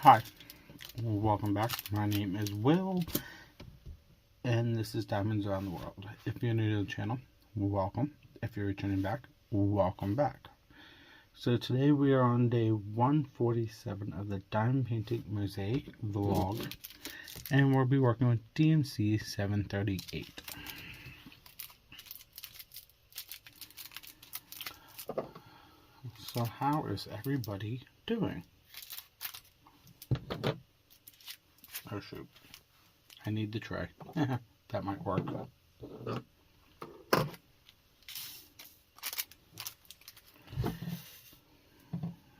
Hi, welcome back. My name is Will, and this is Diamonds Around the World. If you're new to the channel, welcome. If you're returning back, welcome back. So today we are on day 147 of the Diamond Painting Mosaic vlog, and we'll be working with DMC 738. So how is everybody doing? Oh shoot, I need the tray. That might work.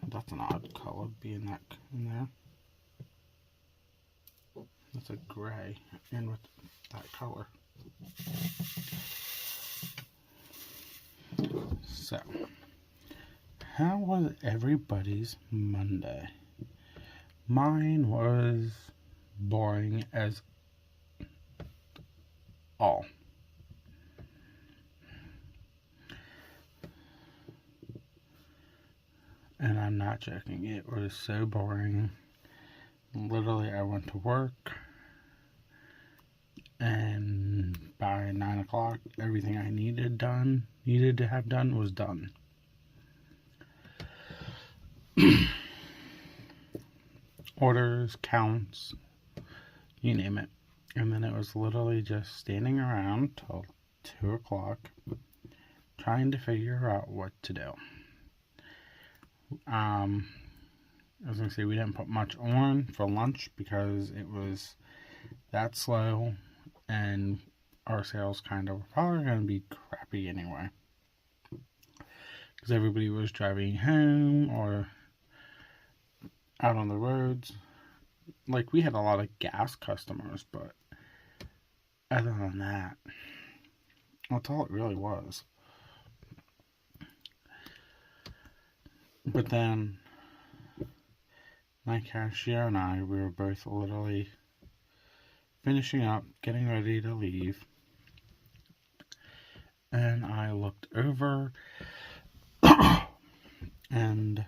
That's an odd color being that in there. That's a gray and with that color. So, how was everybody's Monday? Mine was boring as all. And I'm not joking, it was so boring. Literally, I went to work, and by 9 o'clock, everything I needed to have done was done. Orders, counts, you name it. And then it was literally just standing around till 2 o'clock trying to figure out what to do. I was going to say we didn't put much on for lunch because it was that slow and our sales kind of were probably going to be crappy anyway. Because everybody was driving home or out on the roads. Like, we had a lot of gas customers, but other than that, that's all it really was. But then my cashier and I, we were both literally finishing up, getting ready to leave, and I looked over and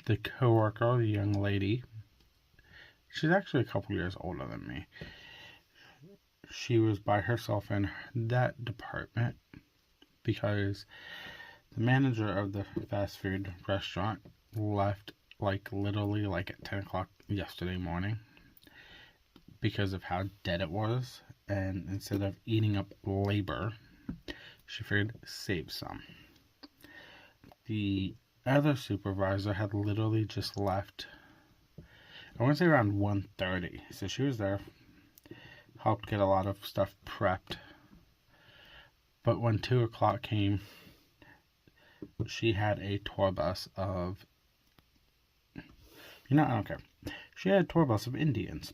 the coworker, the young lady, she's actually a couple years older than me. She was by herself in that department because the manager of the fast food restaurant left literally at 10 o'clock yesterday morning because of how dead it was, and instead of eating up labor, she figured save some. The other supervisor had literally just left, I want to say around 1:30, so she was there, helped get a lot of stuff prepped, but when 2 o'clock came, she had a tour bus of, I don't care, she had a tour bus of Indians,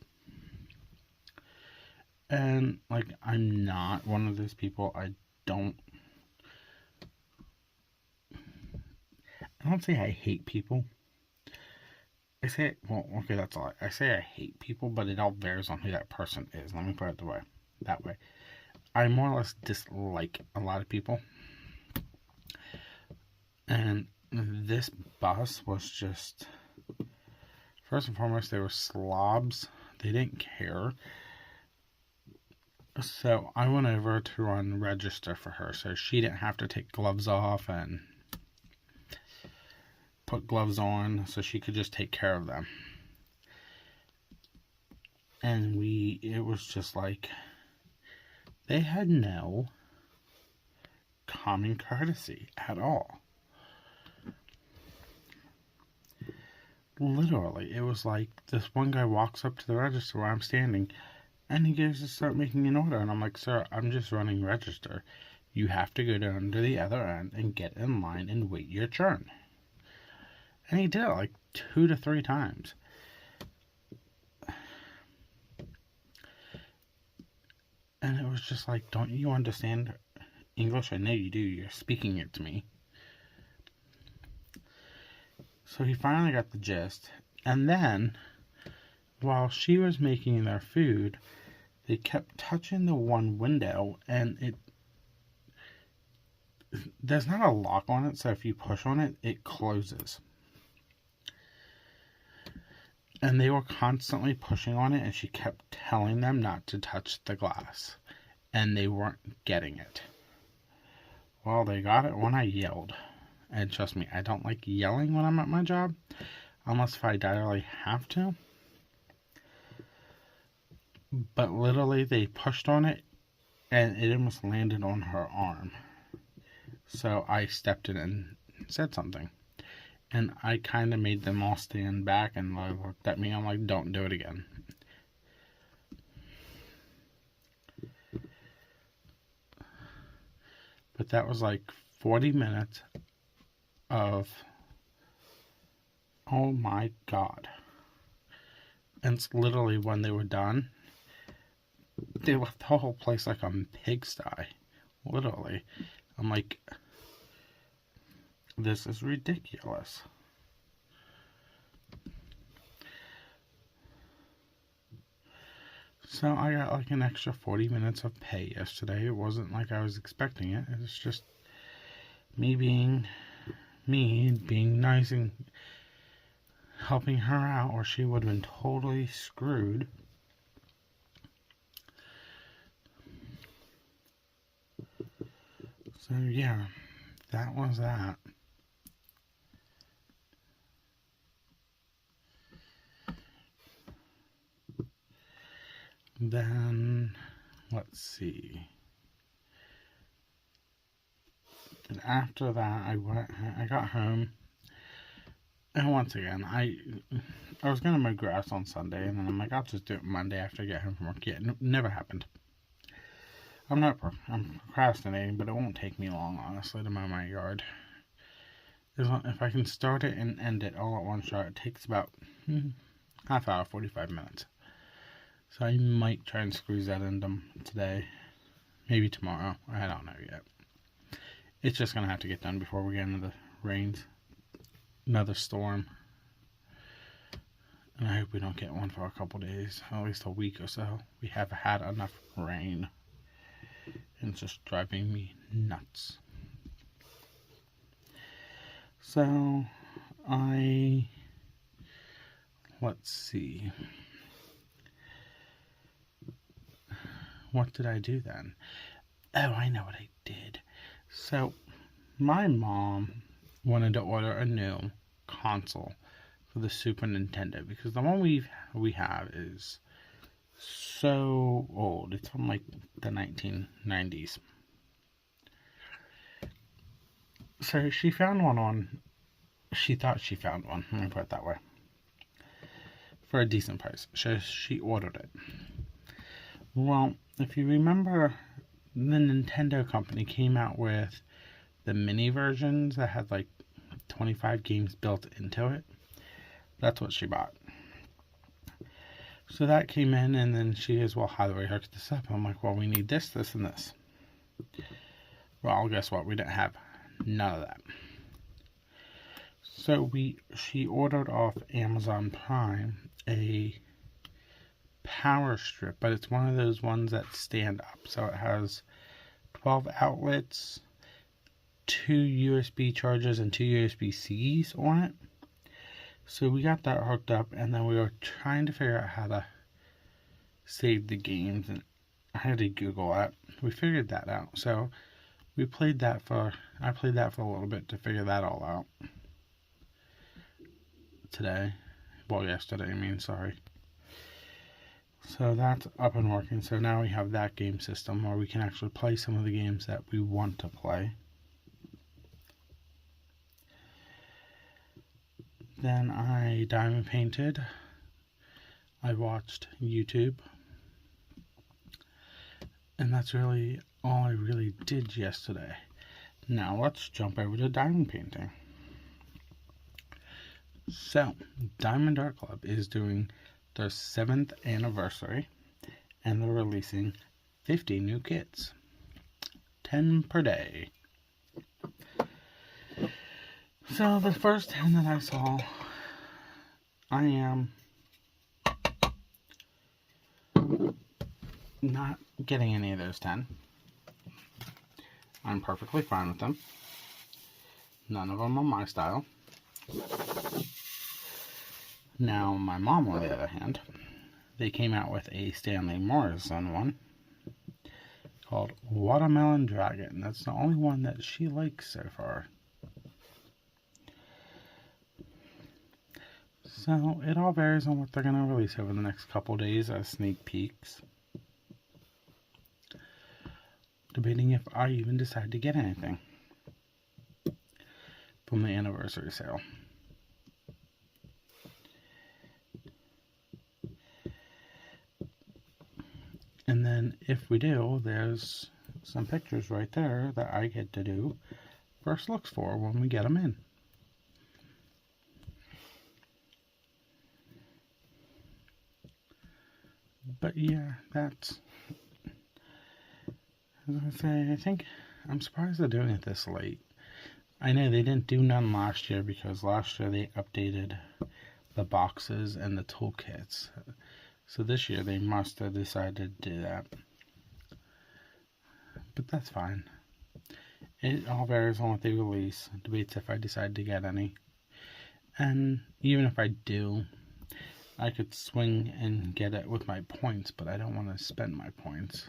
and I'm not one of those people. I don't say I hate people. I say, well, okay, that's all. I say I hate people, but it all varies on who that person is. Let me put it that way. I more or less dislike a lot of people. And this bus was just, first and foremost, they were slobs. They didn't care. So I went over to register for her so she didn't have to take gloves off and put gloves on, so she could just take care of them. And it was just they had no common courtesy at all. Literally, it was this one guy walks up to the register where I'm standing, and he goes to start making an order, and I'm like, sir, I'm just running register. You have to go down to the other end and get in line and wait your turn. And he did it 2 to 3 times. And it was just don't you understand English? I know you do. You're speaking it to me. So he finally got the gist. And then, while she was making their food, they kept touching the one window, and there's not a lock on it, so if you push on it, it closes. And they were constantly pushing on it, and she kept telling them not to touch the glass. And they weren't getting it. Well, they got it when I yelled. And trust me, I don't like yelling when I'm at my job, unless if I direly have to. But literally, they pushed on it, and it almost landed on her arm. So I stepped in and said something. And I kind of made them all stand back and looked at me. I'm like, don't do it again. But that was like 40 minutes of, oh my God. And it's literally when they were done, they left the whole place like a pigsty. Literally. I'm like, this is ridiculous. So I got like an extra 40 minutes of pay yesterday. It wasn't like I was expecting it. It was just me being nice and helping her out, or she would have been totally screwed. So yeah, that was that. Then, let's see. And after that, I got home. And once again, I was going to mow grass on Sunday, and then I'm like, I'll just do it Monday after I get home from work. Yeah, never happened. I'm procrastinating, but it won't take me long, honestly, to mow my yard. If I can start it and end it all at one shot, it takes about half hour, 45 minutes. So I might try and squeeze that into today. Maybe tomorrow. I don't know yet. It's just going to have to get done before we get into the rains. Another storm. And I hope we don't get one for a couple days. At least a week or so. We have had enough rain. And it's just driving me nuts. So, let's see. What did I do then? Oh, I know what I did. So, my mom wanted to order a new console for the Super Nintendo, because the one we have is so old. It's from like the 1990s. So she found one she thought she found one, let me put it that way, for a decent price. So she ordered it. Well, if you remember, the Nintendo company came out with the mini versions that had like 25 games built into it. That's what she bought. So that came in, and then she goes, well, how do I hook this up? I'm like, well, we need this, this, and this. Well, guess what? We didn't have none of that. So she ordered off Amazon Prime a power strip, but it's one of those ones that stand up. So it has 12 outlets, 2 USB chargers, and 2 USB-Cs on it. So we got that hooked up, and then we were trying to figure out how to save the games, and I had to Google that. We figured that out. So I played that for a little bit to figure that all out. Yesterday, sorry. So that's up and working. So now we have that game system where we can actually play some of the games that we want to play. Then I diamond painted. I watched YouTube. And that's really all I really did yesterday. Now let's jump over to diamond painting. So, Diamond Art Club is doing their 7th anniversary, and they're releasing 50 new kits. 10 per day. So, the first 10 that I saw, I am not getting any of those 10. I'm perfectly fine with them. None of them are my style. Now, my mom, on the other hand, they came out with a Stanley Morrison one called Watermelon Dragon. That's the only one that she likes so far. So, it all varies on what they're going to release over the next couple days as sneak peeks. Debating if I even decide to get anything from the anniversary sale. And then if we do, there's some pictures right there that I get to do first looks for when we get them in. But yeah, that's, as I say, I think I'm surprised they're doing it this late. I know they didn't do none last year because last year they updated the boxes and the toolkits. So this year they must have decided to do that. But that's fine. It all varies on what they release. Debates if I decide to get any. And even if I do, I could swing and get it with my points, but I don't want to spend my points.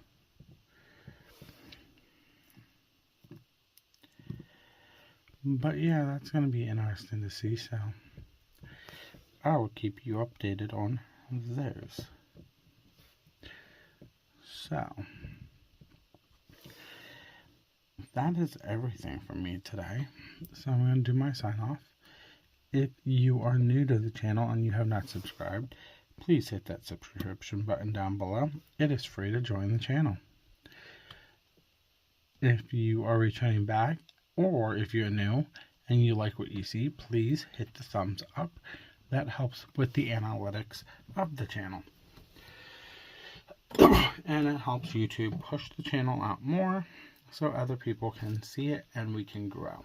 But yeah, that's going to be interesting to see, so I will keep you updated on those. So, that is everything from me today. So I'm going to do my sign off. If you are new to the channel and you have not subscribed, please hit that subscription button down below. It is free to join the channel. If you are returning back, or if you're new and you like what you see, please hit the thumbs up. That helps with the analytics of the channel. And it helps YouTube push the channel out more so other people can see it and we can grow.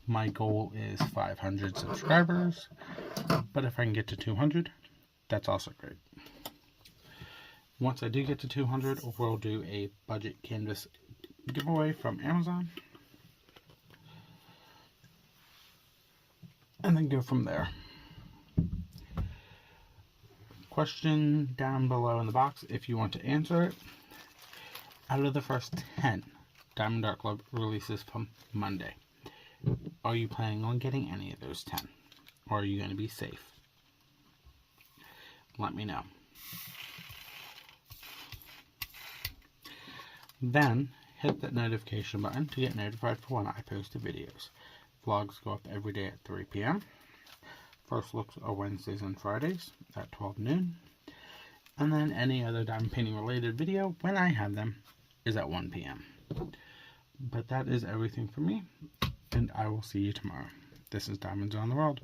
My goal is 500 subscribers, but if I can get to 200, that's also great. Once I do get to 200, we'll do a budget canvas giveaway from Amazon. And then go from there. Question down below in the box if you want to answer it. Out of the first 10 Diamond Art Club releases from Monday, are you planning on getting any of those 10? Or are you going to be safe? Let me know. Then, hit that notification button to get notified for when I post the videos. Vlogs go up every day at 3 p.m. First looks are Wednesdays and Fridays at 12 noon. And then any other diamond painting related video, when I have them, is at 1 p.m. But that is everything for me, and I will see you tomorrow. This is Diamonds on the World.